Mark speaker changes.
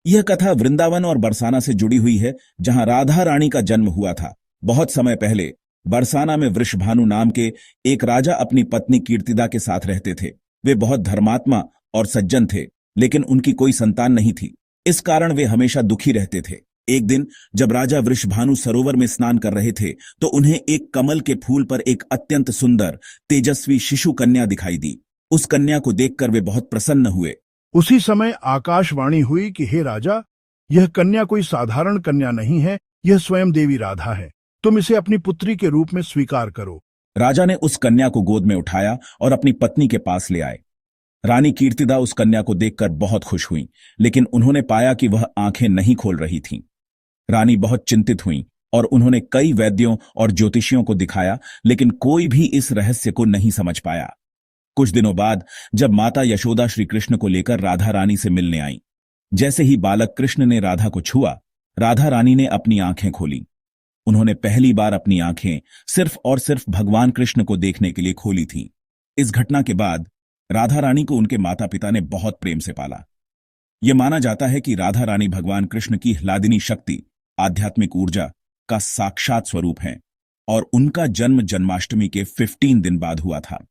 Speaker 1: यह कथा वृंदावन और बरसाना से जुड़ी हुई है, जहां राधा रानी का जन्म हुआ था। बहुत समय पहले बरसाना में वृषभानु नाम के एक राजा अपनी पत्नी कीर्तिदा के साथ रहते थे। वे बहुत धर्मात्मा और सज्जन थे, लेकिन उनकी कोई संतान नहीं थी। इस कारण वे हमेशा दुखी रहते थे। एक दिन जब राजा वृषभानु सरोवर में स्नान कर रहे थे, तो उन्हें एक कमल के फूल पर एक अत्यंत सुंदर तेजस्वी शिशु कन्या दिखाई दी। उस कन्या को देखकर वे बहुत प्रसन्न हुए।
Speaker 2: उसी समय आकाशवाणी हुई कि हे राजा, यह कन्या कोई साधारण कन्या नहीं है, यह स्वयं देवी राधा है। तुम इसे अपनी पुत्री के रूप में स्वीकार करो।
Speaker 1: राजा ने उस कन्या को गोद में उठाया और अपनी पत्नी के पास ले आए। रानी कीर्तिदा उस कन्या को देखकर बहुत खुश हुई, लेकिन उन्होंने पाया कि वह आंखें नहीं खोल रही थीं। रानी बहुत चिंतित हुई और उन्होंने कई वैद्यों और ज्योतिषियों को दिखाया, लेकिन कोई भी इस रहस्य को नहीं समझ पाया। कुछ दिनों बाद जब माता यशोदा श्री कृष्ण को लेकर राधा रानी से मिलने आई, जैसे ही बालक कृष्ण ने राधा को छुआ, राधा रानी ने अपनी आंखें खोली। उन्होंने पहली बार अपनी आंखें सिर्फ और सिर्फ भगवान कृष्ण को देखने के लिए खोली थीं। इस घटना के बाद राधा रानी को उनके माता पिता ने बहुत प्रेम से पाला। यह माना जाता है कि राधा रानी भगवान कृष्ण की ह्लादिनी शक्ति, आध्यात्मिक ऊर्जा का साक्षात स्वरूप हैं और उनका जन्म जन्माष्टमी के 15 दिन बाद हुआ था।